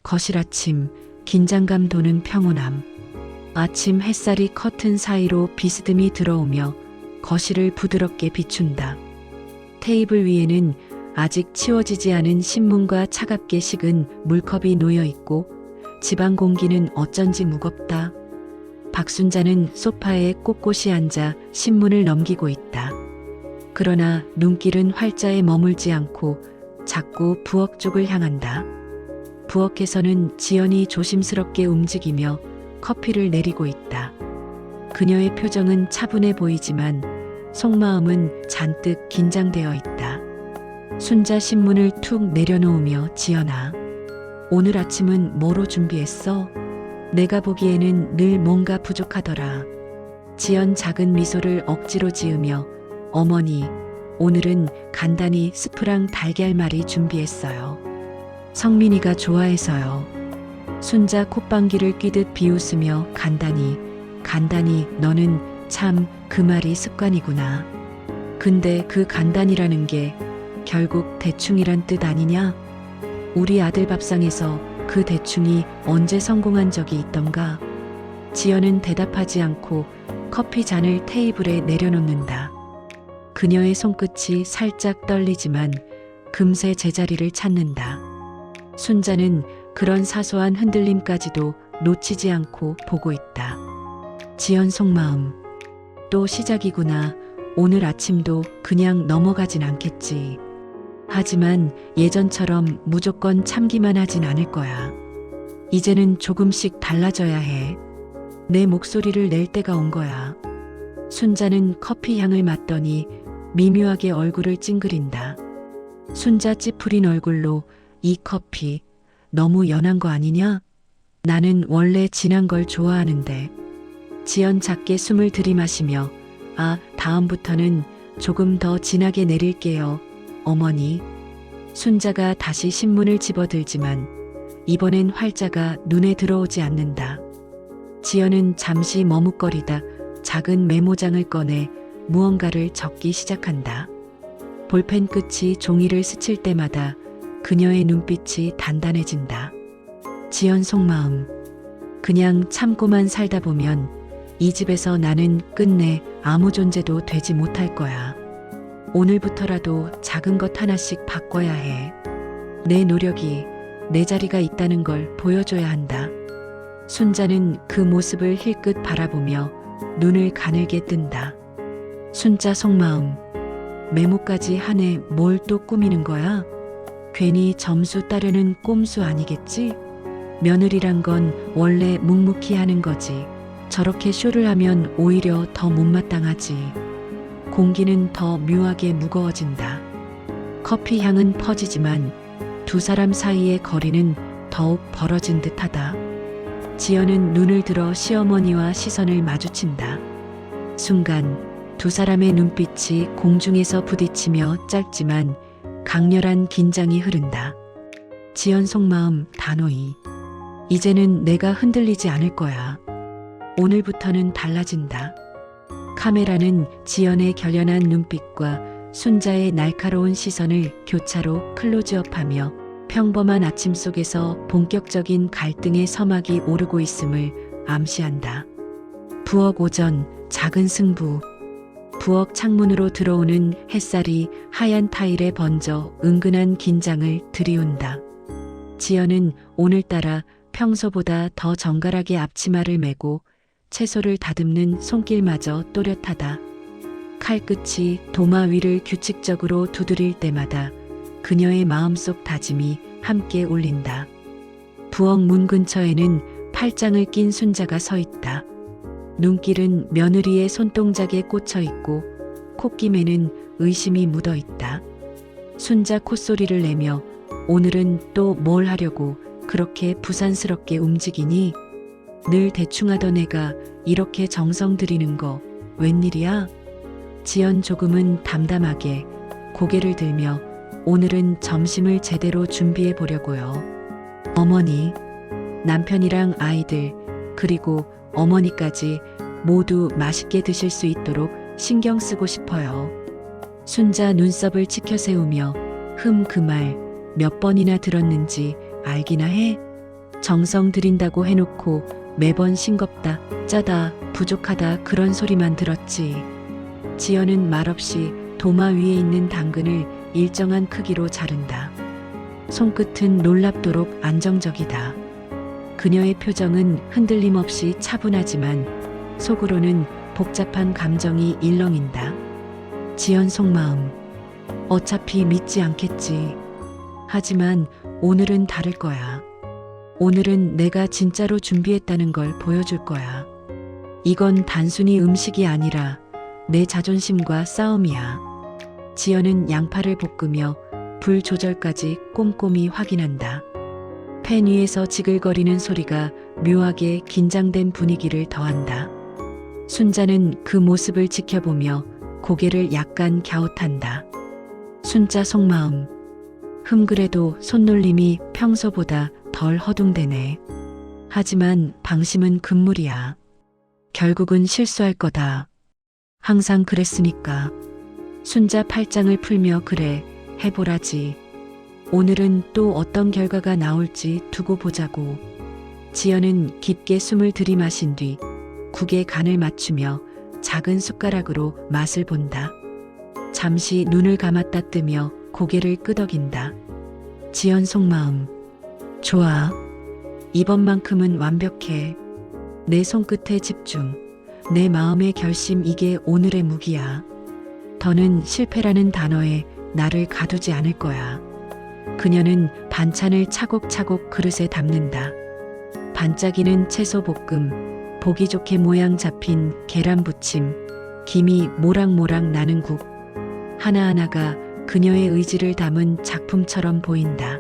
거실 아침, 긴장감 도는 평온함. 아침 햇살이 커튼 사이로 비스듬히 들어오며 거실을 부드럽게 비춘다. 테이블 위에는 아직 치워지지 않은 신문과 차갑게 식은 물컵이 놓여 있고 집안 공기는 어쩐지 무겁다. 박순자는 소파에 꼿꼿이 앉아 신문을 넘기고 있다. 그러나 눈길은 활자에 머물지 않고 자꾸 부엌 쪽을 향한다. 부엌에서는 지연이 조심스럽게 움직이며 커피를 내리고 있다. 그녀의 표정은 차분해 보이지만 속마음은 잔뜩 긴장되어 있다. 순자 신문을 툭 내려놓으며 지연아, 오늘 아침은 뭐로 준비했어? 내가 보기에는 늘 뭔가 부족하더라. 지연 작은 미소를 억지로 지으며 어머니, 오늘은 간단히 스프랑 달걀말이 준비했어요. 성민이가 좋아해서요. 순자 콧방귀를 뀌듯 비웃으며 간단히 너는 참 그 말이 습관이구나. 근데 그 간단이라는 게 결국 대충이란 뜻 아니냐? 우리 아들 밥상에서 그 대충이 언제 성공한 적이 있던가? 지연은 대답하지 않고 커피 잔을 테이블에 내려놓는다. 그녀의 손끝이 살짝 떨리지만 금세 제자리를 찾는다. 순자는 그런 사소한 흔들림까지도 놓치지 않고 보고 있다. 지연 속마음. 또 시작이구나. 오늘 아침도 그냥 넘어가진 않겠지. 하지만 예전처럼 무조건 참기만 하진 않을 거야. 이제는 조금씩 달라져야 해. 내 목소리를 낼 때가 온 거야. 순자는 커피 향을 맡더니 미묘하게 얼굴을 찡그린다. 순자 찌푸린 얼굴로 이 커피 너무 연한 거 아니냐? 나는 원래 진한 걸 좋아하는데. 지연 작게 숨을 들이마시며 다음부터는 조금 더 진하게 내릴게요. 어머니. 순자가 다시 신문을 집어들지만 이번엔 활자가 눈에 들어오지 않는다. 지연은 잠시 머뭇거리다 작은 메모장을 꺼내 무언가를 적기 시작한다. 볼펜 끝이 종이를 스칠 때마다 그녀의 눈빛이 단단해진다. 지연 속마음. 그냥 참고만 살다 보면 이 집에서 나는 끝내 아무 존재도 되지 못할 거야. 오늘부터라도 작은 것 하나씩 바꿔야 해. 내 노력이 내 자리가 있다는 걸 보여줘야 한다. 순자는 그 모습을 힐끗 바라보며 눈을 가늘게 뜬다. 순자 속마음. 메모까지 하네. 뭘 또 꾸미는 거야? 괜히 점수 따려는 꼼수 아니겠지? 며느리란 건 원래 묵묵히 하는 거지. 저렇게 쇼를 하면 오히려 더 못마땅하지. 공기는 더 묘하게 무거워진다. 커피 향은 퍼지지만 두 사람 사이의 거리는 더욱 벌어진 듯하다. 지연은 눈을 들어 시어머니와 시선을 마주친다. 순간 두 사람의 눈빛이 공중에서 부딪히며 짧지만 강렬한 긴장이 흐른다. 지연 속마음 단호히. 이제는 내가 흔들리지 않을 거야. 오늘부터는 달라진다. 카메라는 지연의 결연한 눈빛과 순자의 날카로운 시선을 교차로 클로즈업하며 평범한 아침 속에서 본격적인 갈등의 서막이 오르고 있음을 암시한다. 부엌 오전 작은 승부. 부엌 창문으로 들어오는 햇살이 하얀 타일에 번져 은근한 긴장을 드리운다. 지연은 오늘따라 평소보다 더 정갈하게 앞치마를 메고 채소를 다듬는 손길마저 또렷하다. 칼끝이 도마 위를 규칙적으로 두드릴 때마다 그녀의 마음속 다짐이 함께 울린다. 부엌 문 근처에는 팔짱을 낀 순자가 서 있다. 눈길은 며느리의 손동작에 꽂혀 있고 콧김에는 의심이 묻어 있다. 순자 콧소리를 내며 오늘은 또 뭘 하려고 그렇게 부산스럽게 움직이니? 늘 대충 하던 애가 이렇게 정성 들이는 거 웬일이야? 지연 조금은 담담하게 고개를 들며 오늘은 점심을 제대로 준비해 보려고요. 어머니, 남편이랑 아이들, 그리고 어머니까지 모두 맛있게 드실 수 있도록 신경 쓰고 싶어요. 순자 눈썹을 치켜 세우며 그 말 몇 번이나 들었는지 알기나 해? 정성 들인다고 해놓고 매번 싱겁다, 짜다, 부족하다 그런 소리만 들었지. 지연은 말없이 도마 위에 있는 당근을 일정한 크기로 자른다. 손끝은 놀랍도록 안정적이다. 그녀의 표정은 흔들림 없이 차분하지만 속으로는 복잡한 감정이 일렁인다. 지연 속마음. 어차피 믿지 않겠지. 하지만 오늘은 다를 거야. 오늘은 내가 진짜로 준비했다는 걸 보여줄 거야. 이건 단순히 음식이 아니라 내 자존심과 싸움이야. 지연은 양파를 볶으며 불 조절까지 꼼꼼히 확인한다. 팬 위에서 지글거리는 소리가 묘하게 긴장된 분위기를 더한다. 순자는 그 모습을 지켜보며 고개를 약간 갸웃한다. 순자 속마음. 그래도 손놀림이 평소보다 덜 허둥대네. 하지만 방심은 금물이야. 결국은 실수할 거다. 항상 그랬으니까. 순자 팔짱을 풀며 그래, 해보라지. 오늘은 또 어떤 결과가 나올지 두고 보자고. 지연은 깊게 숨을 들이마신 뒤 국의 간을 맞추며 작은 숟가락으로 맛을 본다. 잠시 눈을 감았다 뜨며 고개를 끄덕인다. 지연 속마음. 좋아. 이번만큼은 완벽해. 내 손끝에 집중. 내 마음의 결심, 이게 오늘의 무기야. 더는 실패라는 단어에 나를 가두지 않을 거야. 그녀는 반찬을 차곡차곡 그릇에 담는다. 반짝이는 채소 볶음, 보기 좋게 모양 잡힌 계란 부침, 김이 모락모락 나는 국. 하나하나가 그녀의 의지를 담은 작품처럼 보인다.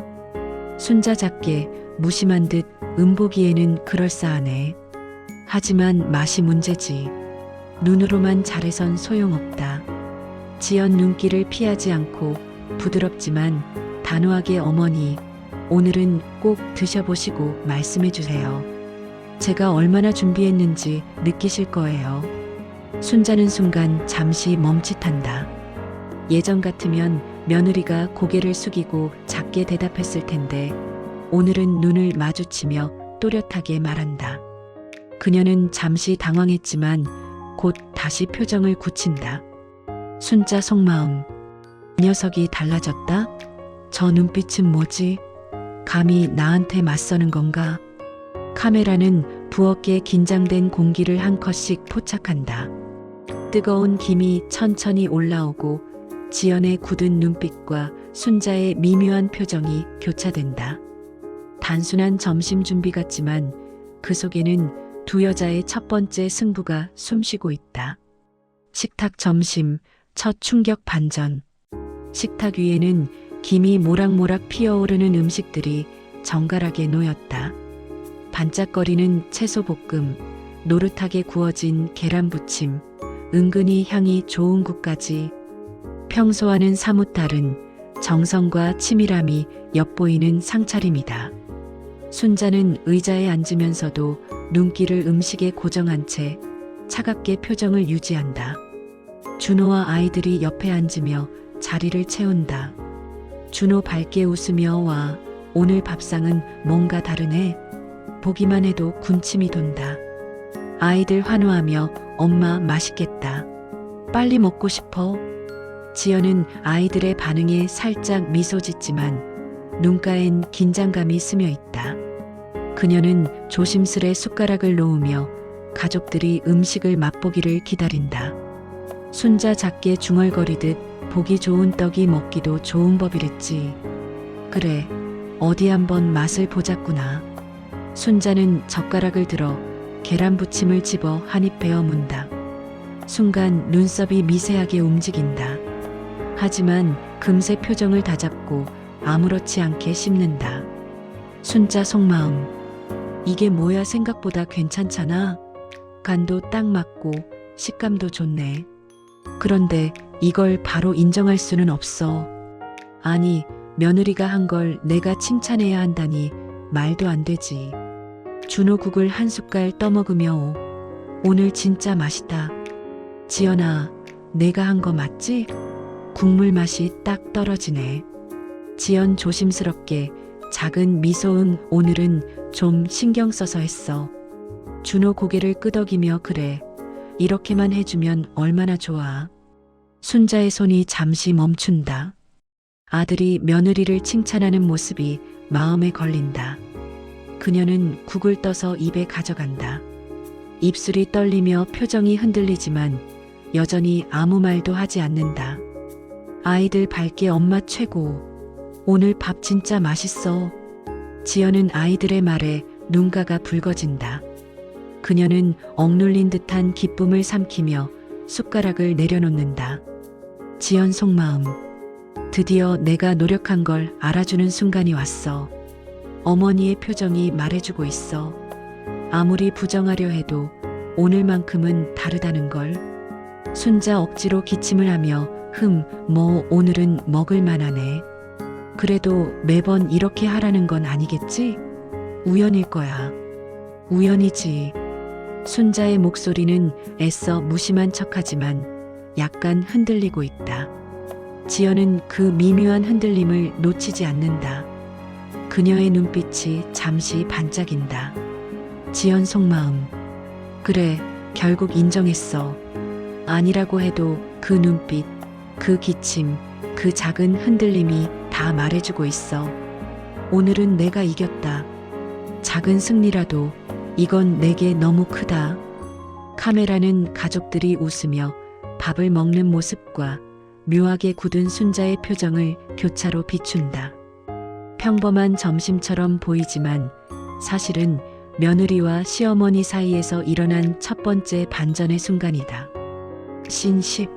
순자잡게 무심한 듯 음보기에는 그럴싸하네. 하지만 맛이 문제지. 눈으로만 잘해선 소용없다. 지연 눈길을 피하지 않고 부드럽지만 단호하게 어머니, 오늘은 꼭 드셔보시고 말씀해 주세요. 제가 얼마나 준비했는지 느끼실 거예요. 순자는 순간 잠시 멈칫한다. 예전 같으면 며느리가 고개를 숙이고 작게 대답했을 텐데 오늘은 눈을 마주치며 또렷하게 말한다. 그녀는 잠시 당황했지만 곧 다시 표정을 굳힌다. 순자 속마음. 녀석이 달라졌다? 저 눈빛은 뭐지? 감히 나한테 맞서는 건가? 카메라는 부엌에 긴장된 공기를 한 컷씩 포착한다. 뜨거운 김이 천천히 올라오고 지연의 굳은 눈빛과 순자의 미묘한 표정이 교차된다. 단순한 점심 준비 같지만 그 속에는 두 여자의 첫 번째 승부가 숨쉬고 있다. 식탁 점심, 첫 충격 반전. 식탁 위에는 김이 모락모락 피어오르는 음식들이 정갈하게 놓였다. 반짝거리는 채소볶음, 노릇하게 구워진 계란부침, 은근히 향이 좋은 국까지. 평소와는 사뭇 다른 정성과 치밀함이 엿보이는 상차림이다. 순자는 의자에 앉으면서도 눈길을 음식에 고정한 채 차갑게 표정을 유지한다. 준호와 아이들이 옆에 앉으며 자리를 채운다. 준호 밝게 웃으며 와, 오늘 밥상은 뭔가 다르네. 보기만 해도 군침이 돈다. 아이들 환호하며 엄마 맛있겠다. 빨리 먹고 싶어. 지연은 아이들의 반응에 살짝 미소 짓지만 눈가엔 긴장감이 스며 있다. 그녀는 조심스레 숟가락을 놓으며 가족들이 음식을 맛보기를 기다린다. 순자 작게 중얼거리듯 보기 좋은 떡이 먹기도 좋은 법이랬지. 그래, 어디 한번 맛을 보자꾸나. 순자는 젓가락을 들어 계란 부침을 집어 한 입 베어 문다. 순간 눈썹이 미세하게 움직인다. 하지만 금세 표정을 다잡고 아무렇지 않게 씹는다. 순자 속마음. 이게 뭐야, 생각보다 괜찮잖아. 간도 딱 맞고 식감도 좋네. 그런데 이걸 바로 인정할 수는 없어. 아니, 며느리가 한 걸 내가 칭찬해야 한다니 말도 안 되지. 준호 국을 한 숟갈 떠먹으며 오늘 진짜 맛있다. 지연아, 내가 한 거 맞지? 국물 맛이 딱 떨어지네. 지연 조심스럽게 작은 미소. 오늘은 좀 신경 써서 했어. 준호 고개를 끄덕이며 그래. 이렇게만 해주면 얼마나 좋아. 순자의 손이 잠시 멈춘다. 아들이 며느리를 칭찬하는 모습이 마음에 걸린다. 그녀는 국을 떠서 입에 가져간다. 입술이 떨리며 표정이 흔들리지만 여전히 아무 말도 하지 않는다. 아이들 밝게 엄마 최고. 오늘 밥 진짜 맛있어. 지연은 아이들의 말에 눈가가 붉어진다. 그녀는 억눌린 듯한 기쁨을 삼키며 숟가락을 내려놓는다. 지연 속마음. 드디어 내가 노력한 걸 알아주는 순간이 왔어. 어머니의 표정이 말해주고 있어. 아무리 부정하려 해도 오늘만큼은 다르다는 걸. 순자 억지로 기침을 하며 뭐 오늘은 먹을 만하네. 그래도 매번 이렇게 하라는 건 아니겠지? 우연일 거야. 우연이지. 순자의 목소리는 애써 무심한 척하지만 약간 흔들리고 있다. 지연은 그 미묘한 흔들림을 놓치지 않는다. 그녀의 눈빛이 잠시 반짝인다. 지연 속마음. 그래, 결국 인정했어. 아니라고 해도 그 눈빛, 그 기침, 그 작은 흔들림이 다 말해주고 있어. 오늘은 내가 이겼다. 작은 승리라도 이건 내게 너무 크다. 카메라는 가족들이 웃으며 밥을 먹는 모습과 묘하게 굳은 순자의 표정을 교차로 비춘다. 평범한 점심처럼 보이지만 사실은 며느리와 시어머니 사이에서 일어난 첫 번째 반전의 순간이다. 신 10.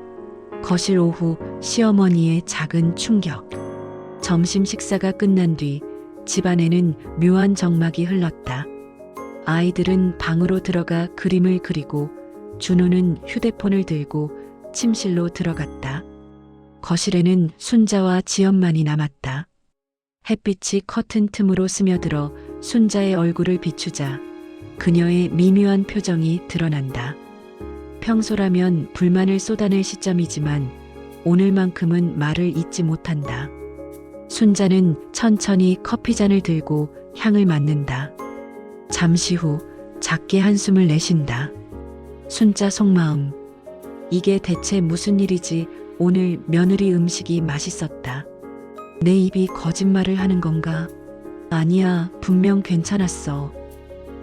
거실 오후 시어머니의 작은 충격. 점심 식사가 끝난 뒤 집안에는 묘한 정막이 흘렀다. 아이들은 방으로 들어가 그림을 그리고 준호는 휴대폰을 들고 침실로 들어갔다. 거실에는 순자와 지연만이 남았다. 햇빛이 커튼 틈으로 스며들어 순자의 얼굴을 비추자 그녀의 미묘한 표정이 드러난다. 평소라면 불만을 쏟아낼 시점이지만 오늘만큼은 말을 잇지 못한다. 순자는 천천히 커피잔을 들고 향을 맡는다. 잠시 후 작게 한숨을 내쉰다. 순자 속마음. 이게 대체 무슨 일이지? 오늘 며느리 음식이 맛있었다. 내 입이 거짓말을 하는 건가? 아니야, 분명 괜찮았어.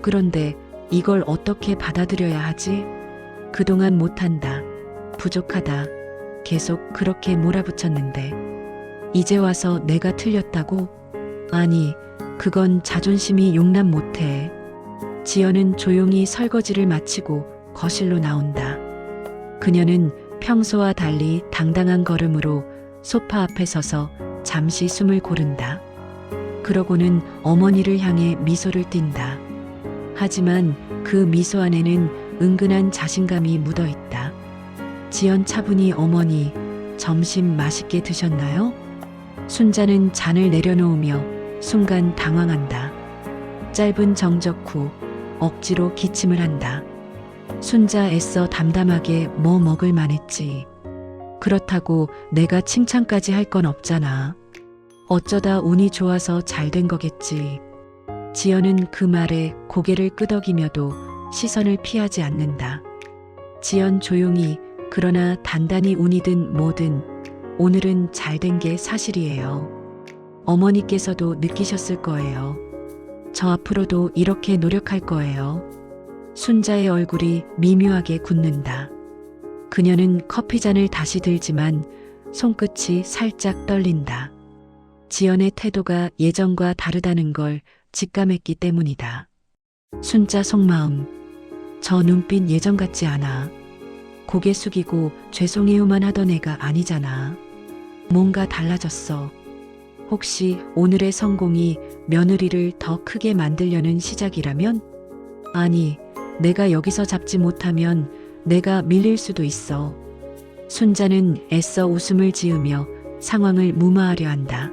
그런데 이걸 어떻게 받아들여야 하지? 그동안 못한다. 부족하다. 계속 그렇게 몰아붙였는데. 이제 와서 내가 틀렸다고? 아니, 그건 자존심이 용납 못해. 지연은 조용히 설거지를 마치고 거실로 나온다. 그녀는 평소와 달리 당당한 걸음으로 소파 앞에 서서 잠시 숨을 고른다. 그러고는 어머니를 향해 미소를 띈다. 하지만 그 미소 안에는 은근한 자신감이 묻어 있다. 지연 차분히 어머니, 점심 맛있게 드셨나요? 순자는 잔을 내려놓으며 순간 당황한다. 짧은 정적 후 억지로 기침을 한다. 순자 애써 담담하게 뭐 먹을 만했지. 그렇다고 내가 칭찬까지 할 건 없잖아. 어쩌다 운이 좋아서 잘 된 거겠지. 지연은 그 말에 고개를 끄덕이며도 시선을 피하지 않는다. 지연 조용히 그러나 단단히 운이든 뭐든 오늘은 잘 된 게 사실이에요. 어머니께서도 느끼셨을 거예요. 저 앞으로도 이렇게 노력할 거예요. 순자의 얼굴이 미묘하게 굳는다. 그녀는 커피잔을 다시 들지만 손끝이 살짝 떨린다. 지연의 태도가 예전과 다르다는 걸 직감했기 때문이다. 순자 속마음. 저 눈빛 예전 같지 않아. 고개 숙이고 죄송해요만 하던 애가 아니잖아. 뭔가 달라졌어. 혹시 오늘의 성공이 며느리를 더 크게 만들려는 시작이라면? 아니, 내가 여기서 잡지 못하면 내가 밀릴 수도 있어. 순자는 애써 웃음을 지으며 상황을 무마하려 한다.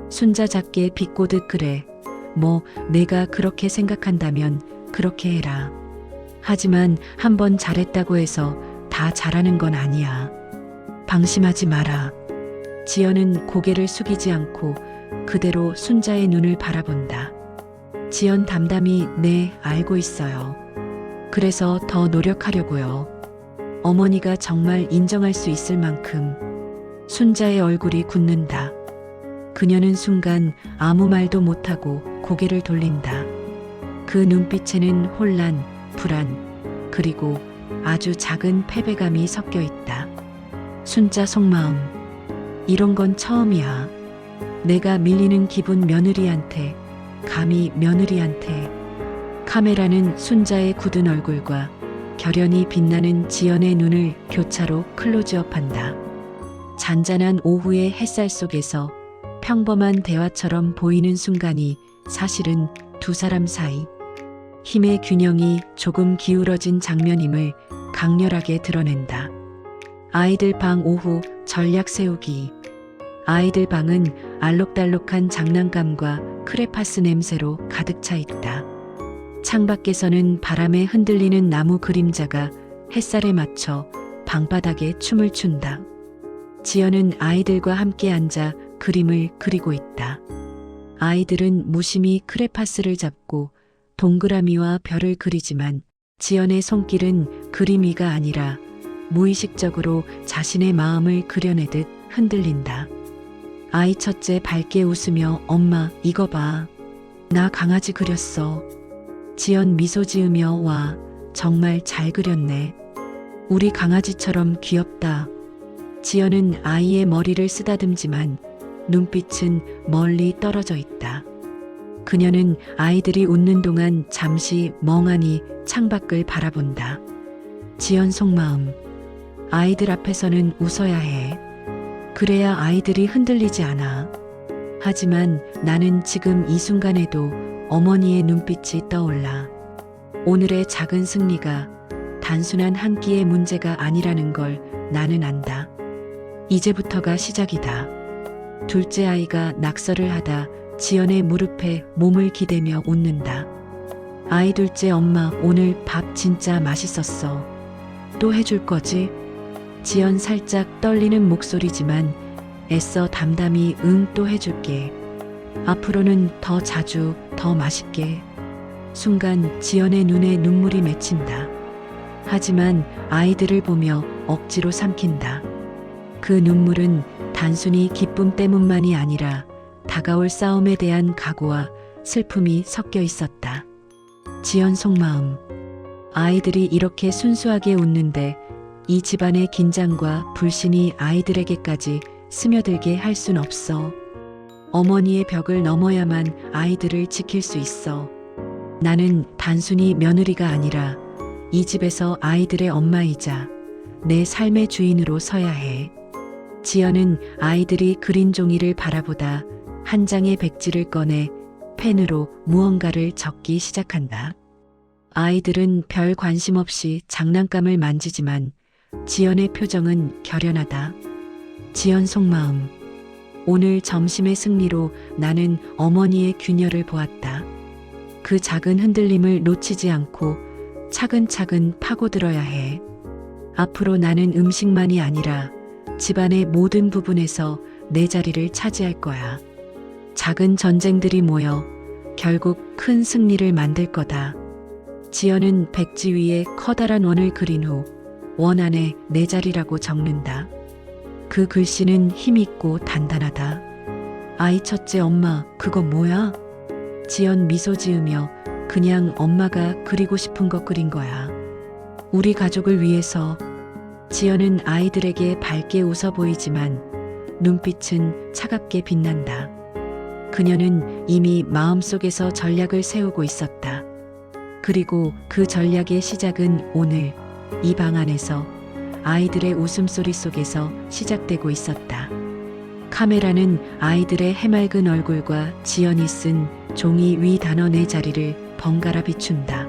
순자 작게 비꼬듯 그래. 뭐 내가 그렇게 생각한다면 그렇게 해라. 하지만 한번 잘했다고 해서 다 잘하는 건 아니야. 방심하지 마라. 지연은 고개를 숙이지 않고 그대로 순자의 눈을 바라본다. 지연 담담히 네, 알고 있어요. 그래서 더 노력하려고요. 어머니가 정말 인정할 수 있을 만큼. 순자의 얼굴이 굳는다. 그녀는 순간 아무 말도 못하고 고개를 돌린다. 그 눈빛에는 혼란, 불안, 그리고 아주 작은 패배감이 섞여 있다. 순자 속마음. 이런 건 처음이야. 내가 밀리는 기분 며느리한테, 감히 며느리한테. 카메라는 순자의 굳은 얼굴과 결연히 빛나는 지연의 눈을 교차로 클로즈업한다. 잔잔한 오후의 햇살 속에서 평범한 대화처럼 보이는 순간이 사실은 두 사람 사이 힘의 균형이 조금 기울어진 장면임을 강렬하게 드러낸다. 아이들 방 오후 전략 세우기. 아이들 방은 알록달록한 장난감과 크레파스 냄새로 가득 차 있다. 창밖에서는 바람에 흔들리는 나무 그림자가 햇살에 맞춰 방바닥에 춤을 춘다. 지연은 아이들과 함께 앉아 그림을 그리고 있다. 아이들은 무심히 크레파스를 잡고 동그라미와 별을 그리지만 지연의 손길은 그림 위가 아니라 무의식적으로 자신의 마음을 그려내듯 흔들린다. 아이 첫째 밝게 웃으며 엄마 이거 봐. 나 강아지 그렸어. 지연 미소 지으며 와 정말 잘 그렸네. 우리 강아지처럼 귀엽다. 지연은 아이의 머리를 쓰다듬지만 눈빛은 멀리 떨어져 있다. 그녀는 아이들이 웃는 동안 잠시 멍하니 창밖을 바라본다. 지연 속마음. 아이들 앞에서는 웃어야 해. 그래야 아이들이 흔들리지 않아. 하지만 나는 지금 이 순간에도 어머니의 눈빛이 떠올라. 오늘의 작은 승리가 단순한 한 끼의 문제가 아니라는 걸 나는 안다. 이제부터가 시작이다. 둘째 아이가 낙서를 하다 지연의 무릎에 몸을 기대며 웃는다. 아이 둘째 엄마 오늘 밥 진짜 맛있었어. 또 해줄 거지? 지연 살짝 떨리는 목소리지만 애써 담담히 응 또 해줄게. 앞으로는 더 자주 더 맛있게. 순간 지연의 눈에 눈물이 맺힌다. 하지만 아이들을 보며 억지로 삼킨다. 그 눈물은 단순히 기쁨 때문만이 아니라 다가올 싸움에 대한 각오와 슬픔이 섞여 있었다. 지연 속마음. 아이들이 이렇게 순수하게 웃는데 이 집안의 긴장과 불신이 아이들에게까지 스며들게 할 순 없어. 어머니의 벽을 넘어야만 아이들을 지킬 수 있어. 나는 단순히 며느리가 아니라 이 집에서 아이들의 엄마이자 내 삶의 주인으로 서야 해. 지연은 아이들이 그린 종이를 바라보다 한 장의 백지를 꺼내 펜으로 무언가를 적기 시작한다. 아이들은 별 관심 없이 장난감을 만지지만 지연의 표정은 결연하다. 지연 속마음. 오늘 점심의 승리로 나는 어머니의 균열을 보았다. 그 작은 흔들림을 놓치지 않고 차근차근 파고들어야 해. 앞으로 나는 음식만이 아니라 집안의 모든 부분에서 내 자리를 차지할 거야. 작은 전쟁들이 모여 결국 큰 승리를 만들 거다. 지연은 백지 위에 커다란 원을 그린 후 원 안에 내 자리라고 적는다. 그 글씨는 힘있고 단단하다. 아이 첫째 엄마 그거 뭐야? 지연 미소 지으며 그냥 엄마가 그리고 싶은 거 그린 거야. 우리 가족을 위해서. 지연은 아이들에게 밝게 웃어 보이지만 눈빛은 차갑게 빛난다. 그녀는 이미 마음속에서 전략을 세우고 있었다. 그리고 그 전략의 시작은 오늘 이 방 안에서 아이들의 웃음소리 속에서 시작되고 있었다. 카메라는 아이들의 해맑은 얼굴과 지연이 쓴 종이 위 단어 네 자리를 번갈아 비춘다.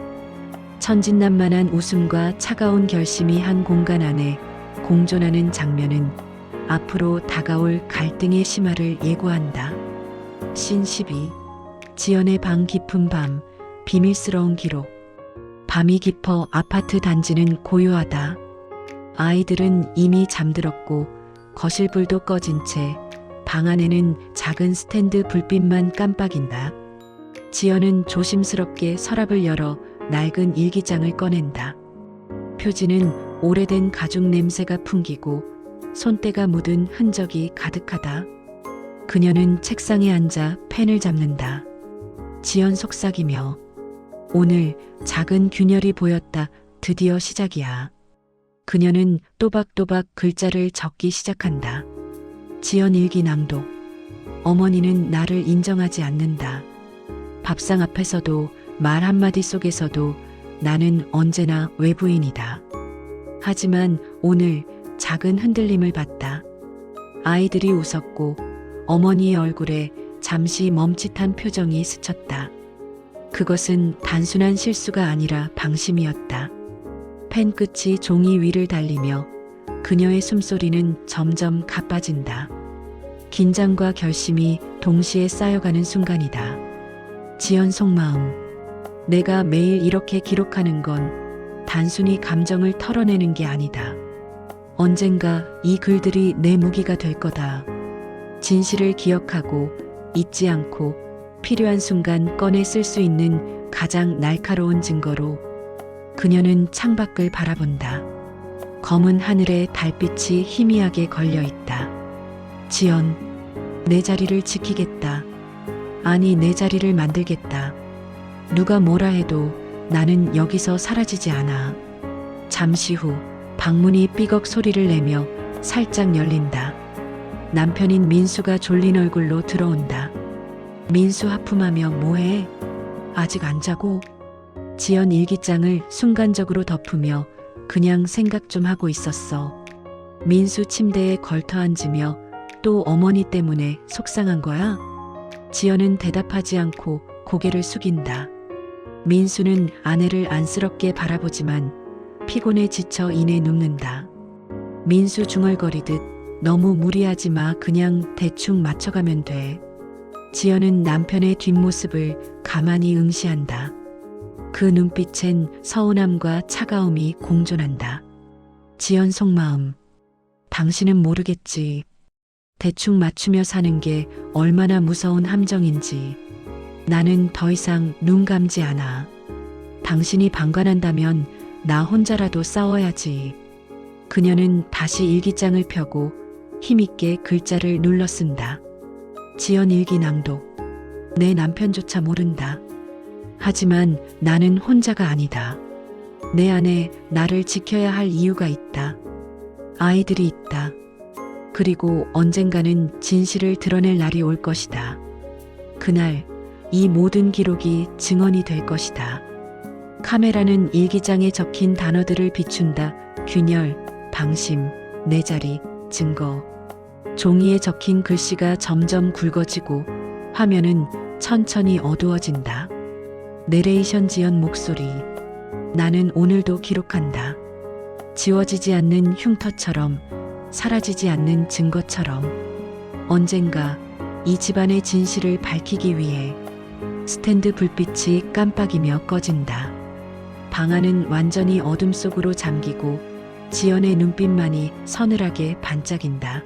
천진난만한 웃음과 차가운 결심이 한 공간 안에 공존하는 장면은 앞으로 다가올 갈등의 심화를 예고한다. 신 12. 지연의 방 깊은 밤, 비밀스러운 기록. 밤이 깊어 아파트 단지는 고요하다. 아이들은 이미 잠들었고 거실 불도 꺼진 채 방 안에는 작은 스탠드 불빛만 깜빡인다. 지연은 조심스럽게 서랍을 열어 낡은 일기장을 꺼낸다. 표지는 오래된 가죽 냄새가 풍기고 손때가 묻은 흔적이 가득하다. 그녀는 책상에 앉아 펜을 잡는다. 지연 속삭이며 오늘 작은 균열이 보였다. 드디어 시작이야. 그녀는 또박또박 글자를 적기 시작한다. 지연 일기 낭독. 어머니는 나를 인정하지 않는다. 밥상 앞에서도 말 한마디 속에서도 나는 언제나 외부인이다. 하지만 오늘 작은 흔들림을 봤다. 아이들이 웃었고 어머니의 얼굴에 잠시 멈칫한 표정이 스쳤다. 그것은 단순한 실수가 아니라 방심이었다. 펜 끝이 종이 위를 달리며 그녀의 숨소리는 점점 가빠진다. 긴장과 결심이 동시에 쌓여가는 순간이다. 지연 속마음. 내가 매일 이렇게 기록하는 건 단순히 감정을 털어내는 게 아니다. 언젠가 이 글들이 내 무기가 될 거다. 진실을 기억하고 잊지 않고 필요한 순간 꺼내 쓸 수 있는 가장 날카로운 증거로. 그녀는 창밖을 바라본다. 검은 하늘에 달빛이 희미하게 걸려 있다. 지연, 내 자리를 지키겠다. 아니, 내 자리를 만들겠다. 누가 뭐라 해도 나는 여기서 사라지지 않아. 잠시 후 방문이 삐걱 소리를 내며 살짝 열린다. 남편인 민수가 졸린 얼굴로 들어온다. 민수 하품하며 뭐해? 아직 안 자고? 지연 일기장을 순간적으로 덮으며 그냥 생각 좀 하고 있었어. 민수 침대에 걸터 앉으며 또 어머니 때문에 속상한 거야? 지연은 대답하지 않고 고개를 숙인다. 민수는 아내를 안쓰럽게 바라보지만 피곤에 지쳐 이내 눕는다. 민수 중얼거리듯 너무 무리하지 마. 그냥 대충 맞춰가면 돼. 지연은 남편의 뒷모습을 가만히 응시한다. 그 눈빛엔 서운함과 차가움이 공존한다. 지연 속마음. 당신은 모르겠지. 대충 맞추며 사는 게 얼마나 무서운 함정인지. 나는 더 이상 눈 감지 않아. 당신이 방관한다면 나 혼자라도 싸워야지. 그녀는 다시 일기장을 펴고 힘있게 글자를 눌러 쓴다. 지연 일기 낭독. 내 남편조차 모른다. 하지만 나는 혼자가 아니다. 내 안에 나를 지켜야 할 이유가 있다. 아이들이 있다. 그리고 언젠가는 진실을 드러낼 날이 올 것이다. 그날 이 모든 기록이 증언이 될 것이다. 카메라는 일기장에 적힌 단어들을 비춘다. 균열, 방심, 내 자리, 증거. 종이에 적힌 글씨가 점점 굵어지고 화면은 천천히 어두워진다. 내레이션 지연 목소리. 나는 오늘도 기록한다. 지워지지 않는 흉터처럼, 사라지지 않는 증거처럼. 언젠가 이 집안의 진실을 밝히기 위해. 스탠드 불빛이 깜빡이며 꺼진다. 방 안은 완전히 어둠 속으로 잠기고 지연의 눈빛만이 서늘하게 반짝인다.